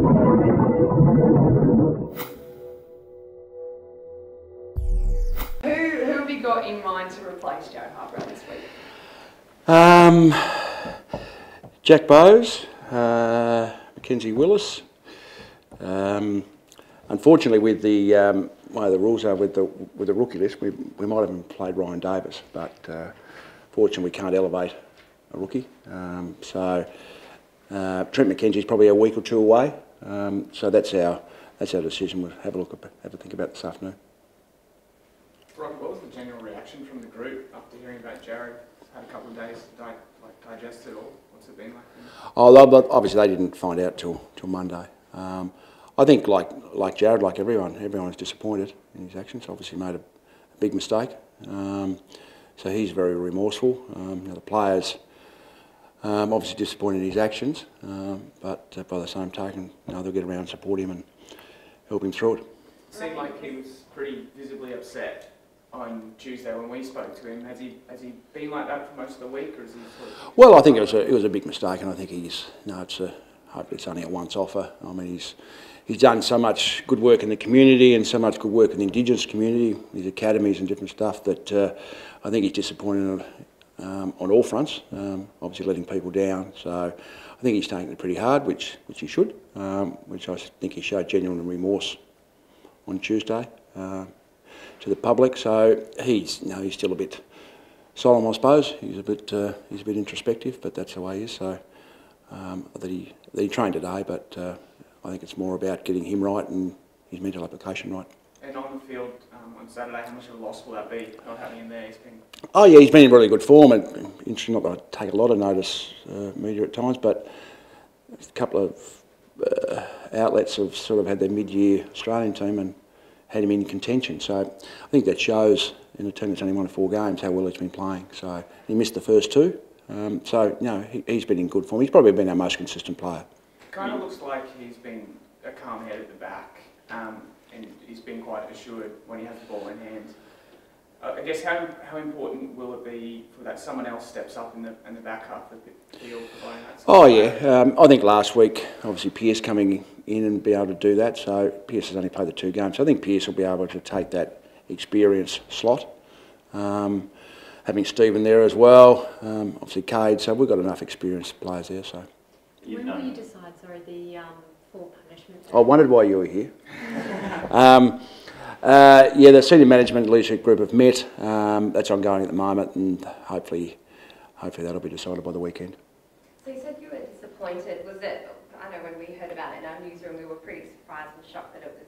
Who have you got in mind to replace Jared Harper this week? Jack Bowes, Mackenzie Willis. Unfortunately, with the way the rules are with the rookie list, we might have even played Ryan Davis, but fortunately we can't elevate a rookie. So Trent McKenzie's probably a week or two away. So that's our decision. We'll have a think about this afternoon. Rob, what was the general reaction from the group after hearing about Jared? Had a couple of days to digest it all. What's it been like? Oh, obviously they didn't find out till Monday. I think like Jared, like everyone is disappointed in his actions. Obviously made a big mistake. So he's very remorseful. The players obviously disappointed in his actions, but by the same token, they'll get around and support him and help him through it. It seemed like he was pretty visibly upset on Tuesday when we spoke to him. Has he been like that for most of the week, or is he sort of... Well, I think it was a big mistake, and I think hopefully it's only a once-offer. I mean, he's done so much good work in the community and so much good work in the Indigenous community, his academies and different stuff, that I think he's disappointed on all fronts. Obviously letting people down, so I think he's taken it pretty hard, which he should. Which I think he showed genuine remorse on Tuesday to the public. So he's still a bit solemn, I suppose. He's a bit introspective, but that's the way he is. So that he trained today, but I think it's more about getting him right and his mental application right. And on the field on Saturday, how much of a loss will that be, not having him there? Oh yeah, he's been in really good form, and interesting. Not that I take a lot of notice, media at times, but a couple of outlets have sort of had their mid-year Australian team and had him in contention. So I think that shows, in a team that's only won 4 games, how well he's been playing. So he missed the first 2. So he's been in good form. He's probably been our most consistent player. Kind of looks like he's been a calm head at the back, and he's been quite assured when he has the ball in hand. I guess how important will it be for that someone else steps up in the back half of the field providing that? Oh yeah, I think last week obviously Pearce coming in and be able to do that. So Pearce has only played the 2 games. So I think Pearce will be able to take that experience slot. Having Stephen there as well, obviously Cade. So we've got enough experienced players there. So. When will you decide? Sorry, the full punishment. I wondered why you were here. Yeah, the senior management leadership group have met. That's ongoing at the moment, and hopefully that'll be decided by the weekend. So you said you were disappointed. Was it? I know when we heard about it in our newsroom, we were pretty surprised and shocked that it was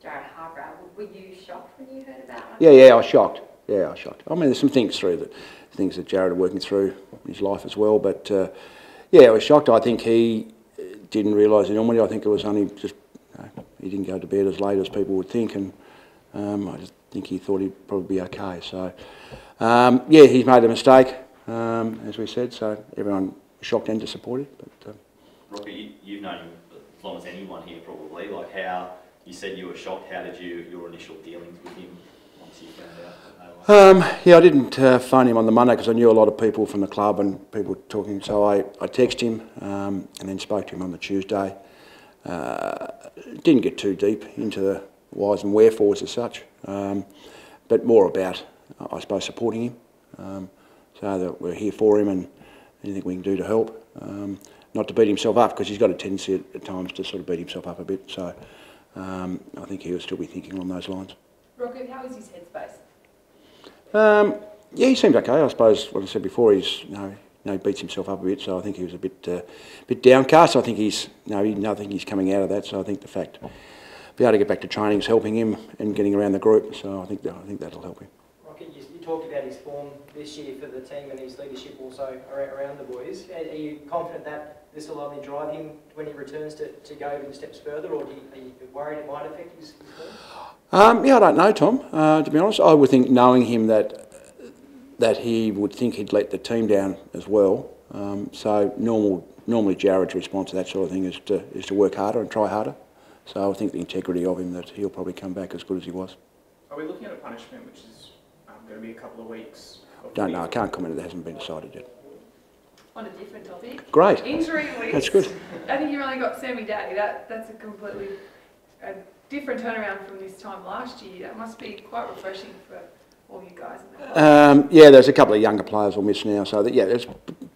Jared Harper. Were you shocked when you heard about it? Yeah, I was shocked. Yeah, I was shocked. I mean, there's some things that Jared are working through in his life as well. But yeah, I was shocked. I think he didn't realise the anomaly. I think it was only just he didn't go to bed as late as people would think, and I just think he thought he'd probably be okay. So yeah, he's made a mistake, as we said. So everyone was shocked and disappointed. But Rocky, you've known him as long as anyone here, probably. Like, how you said you were shocked. How did your initial dealings with him once you found out? Yeah, I didn't phone him on the Monday because I knew a lot of people from the club and people talking. So I texted him and then spoke to him on the Tuesday. Didn't get too deep into the whys and wherefores as such, but more about, I suppose, supporting him. So that we're here for him and anything we can do to help. Not to beat himself up, because he's got a tendency at times to sort of beat himself up a bit. So I think he'll still be thinking along those lines. Rocket, how is his headspace? Yeah, he seems okay. I suppose what I said before, he beats himself up a bit. So I think he was a bit downcast. I think I think he's coming out of that. So I think the fact be able to get back to training is helping him and getting around the group. So I think that'll help him. Rocky, you talked about his form this year for the team and his leadership also around the boys. Are you confident that this will only drive him when he returns to go even steps further, or are you worried it might affect his form? Yeah, I don't know, Tom. To be honest, I would think, knowing him, that he would think he'd let the team down as well. So normally Jared's response to that sort of thing is to work harder and try harder. So I think the integrity of him, that he'll probably come back as good as he was. Are we looking at a punishment which is going to be a couple of weeks? Don't know. I can't comment. It hasn't been decided yet. on a different topic. Great. Injury list. That's good. I think you've only got Sammy Day. That's a completely different turnaround from this time last year. That must be quite refreshing for all you guys in the club. Yeah, there's a couple of younger players we'll miss now, so that, yeah, there's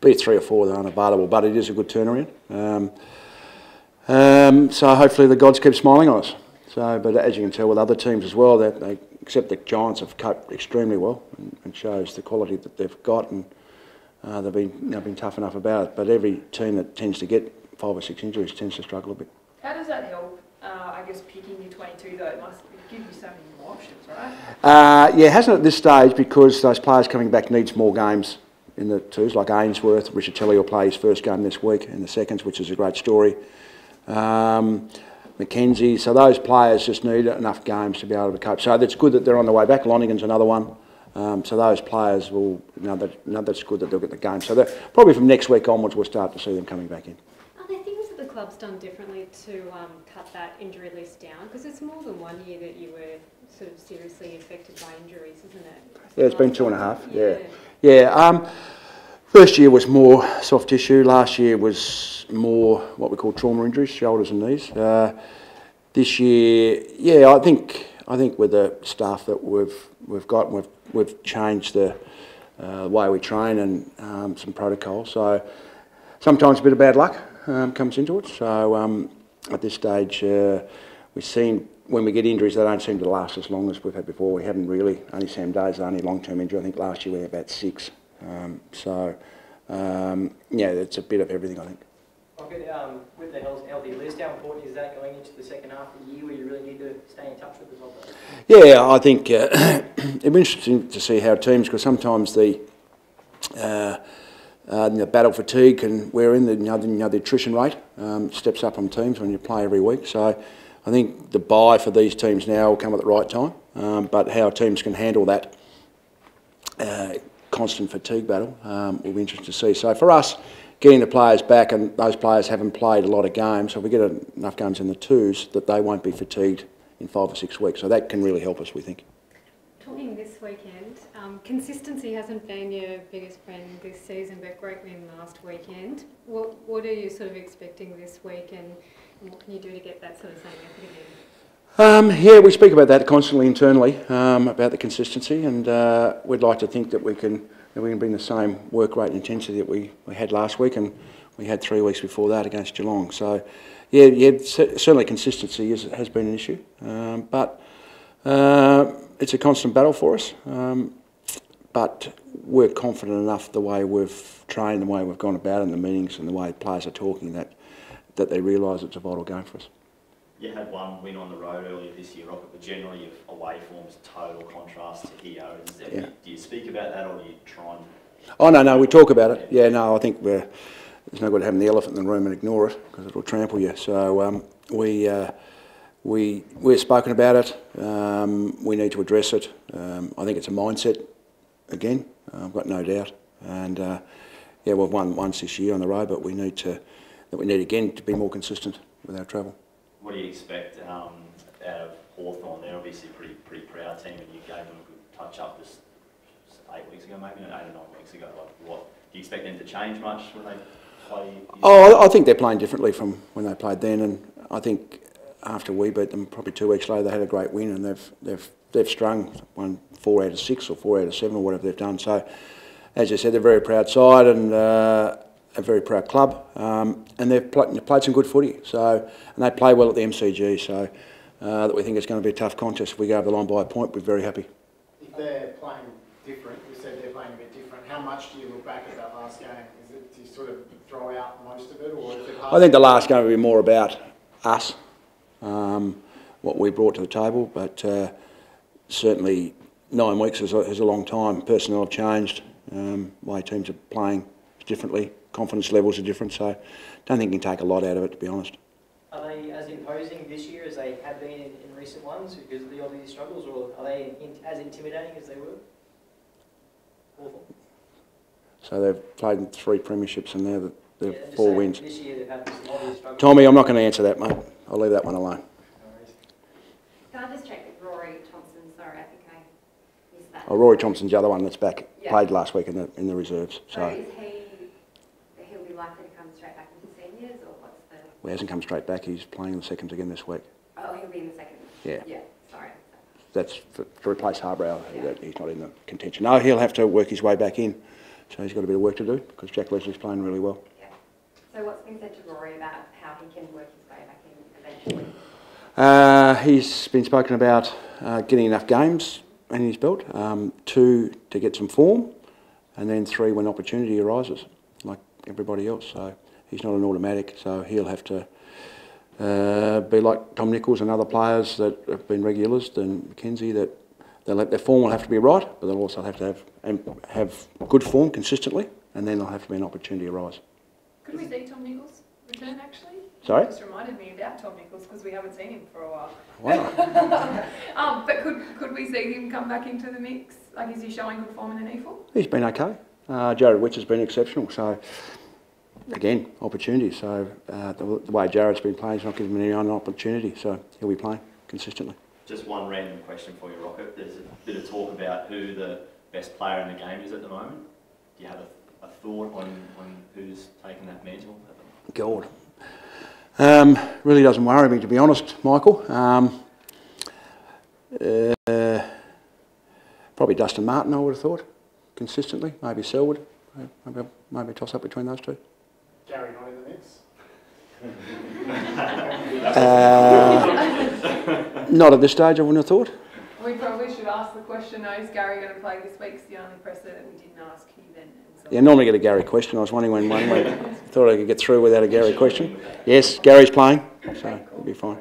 be 3 or 4 that aren't available, but it is a good turnaround. So hopefully the gods keep smiling on us. So, but as you can tell with other teams as well, that they, except the Giants, have coped extremely well and shows the quality that they've got, and they've been tough enough about it. But every team that tends to get 5 or 6 injuries tends to struggle a bit. How does that help? I guess picking your 22 though, it must give you so many more options, right? Yeah, it hasn't at this stage, because those players coming back needs more games in the twos, like Ainsworth. Richatelli will play his first game this week in the seconds, which is a great story. Mackenzie, so those players just need enough games to be able to cope. So it's good that they're on the way back. Lonigan's another one. So those players will, that's good that they'll get the game. So probably from next week onwards, we'll start to see them coming back in. Are there things that the club's done differently to cut that injury list down? Because it's more than 1 year that you were sort of seriously affected by injuries, isn't it? Yeah, it's been 2.5. Yeah. Yeah. First year was more soft tissue. Last year was more what we call trauma injuries, shoulders and knees. This year, yeah, I think with the staff that we've got, we've changed the way we train and some protocols. So sometimes a bit of bad luck comes into it. So at this stage, we've seen when we get injuries, they don't seem to last as long as we've had before. We haven't really. Only Sam Day's the only long-term injury. I think last year we had about 6. Yeah, it's a bit of everything, I think. Okay, with the healthy list, how important is that going into the second half of the year, where you really need to stay in touch with the top? Yeah, I think it'd be interesting to see how teams, because sometimes the battle fatigue can wear in, the attrition rate steps up on teams when you play every week. So I think the bye for these teams now will come at the right time, but how teams can handle that constant fatigue battle will be interesting to see. So for us, getting the players back, and those players haven't played a lot of games, so if we get enough games in the twos, that they won't be fatigued in 5 or 6 weeks. So that can really help us, we think. Talking this weekend, consistency hasn't been your biggest friend this season, but great win last weekend. What are you sort of expecting this week, and what can you do to get that sort of same effort again? Yeah, we speak about that constantly internally, about the consistency, and we'd like to think that we can bring the same work rate and intensity that we had last week, and we had 3 weeks before that against Geelong. So, yeah, certainly consistency has been an issue, but it's a constant battle for us. But we're confident enough the way we've trained, the way we've gone about it in the meetings, and the way players are talking, that they realise it's a vital game for us. You had one win on the road earlier this year, Rocket, but generally your away form's total contrast to here. Do you speak about that, or do you try and... Oh, no, we talk about it. Yeah, no, I think there's no good having the elephant in the room and ignore it, because it'll trample you. So we've spoken about it. We need to address it. I think it's a mindset again. I've got no doubt. And yeah, we've won once this year on the road, but we need again to be more consistent with our travel. What do you expect out of Hawthorn? They're obviously a pretty proud team, and you gave them a good touch-up just 8 weeks ago, maybe 8 or 9 weeks ago. Like, what do you expect them to change much when they play? Oh, I think they're playing differently from when they played then, and I think after we beat them, probably 2 weeks later, they had a great win, and they've strung, won 4 out of 6 or 4 out of 7 or whatever they've done. So, as you said, they're a very proud side, and a very proud club, and they've played some good footy. So, and they play well at the MCG. So, that we think it's going to be a tough contest. If we go over the line by a point, we're very happy. If they're playing different, you said they're playing a bit different. How much do you look back at that last game? Do you sort of throw out most of it, or is it hard? I think the last game will be more about us, what we brought to the table. But certainly 9 weeks is a long time. Personnel have changed. Way teams are playing differently. Confidence levels are different, so I don't think you can take a lot out of it, to be honest. Are they as imposing this year as they have been in recent ones because of the obvious struggles, or are they as intimidating as they were? Awful. So they've played in 3 premierships, and now they've 4 wins. This year they've had some obvious struggles. Tommy, I'm not going to answer that, mate. I'll leave that one alone. Can I just check with Rory Thompson? Sorry, I think I missed that. Oh, Rory Thompson's the other one that's back. Yep. Played last week in the reserves. So is he he hasn't come straight back. He's playing in the seconds again this week. Oh, he'll be in the second. Yeah. Yeah, sorry. That's to replace Harbrow. Yeah. He's not in the contention. No, he'll have to work his way back in. So he's got a bit of work to do because Jack Leslie's playing really well. Yeah. So what's been said to Rory about how he can work his way back in eventually? He's been spoken about getting enough games in his belt, 2 to get some form, and then 3 when opportunity arises, like everybody else. So he's not an automatic, so he'll have to be like Tom Nichols and other players that have been regulars, and Mackenzie, that their form will have to be right, but they'll also have to have good form consistently, and then there'll have to be an opportunity arise. Could we see Tom Nichols return actually? Sorry? It just reminded me about Tom Nichols because we haven't seen him for a while. Wow. But could we see him come back into the mix? Like, is he showing good form in the NEFL? He's been okay. Jared Witts has been exceptional. So, again, opportunity. So, the way Jared's been playing, he's not giving any other opportunity. So, he'll be playing consistently. Just one random question for you, Rocket. There's a bit of talk about who the best player in the game is at the moment. Do you have a thought on who's taking that mantle? God. Really doesn't worry me, to be honest, Michael. Probably Dustin Martin, I would have thought, consistently. Maybe Selwood. Maybe a toss-up between those two. Gary not in the mix? Not at this stage, I wouldn't have thought. We probably should ask the question, though, is Gary going to play this week? It's the only presser that we didn't ask you then. Yeah, normally get a Gary question. I was wondering when thought I could get through without a Gary question. Yes, Gary's playing, so it'll be fine.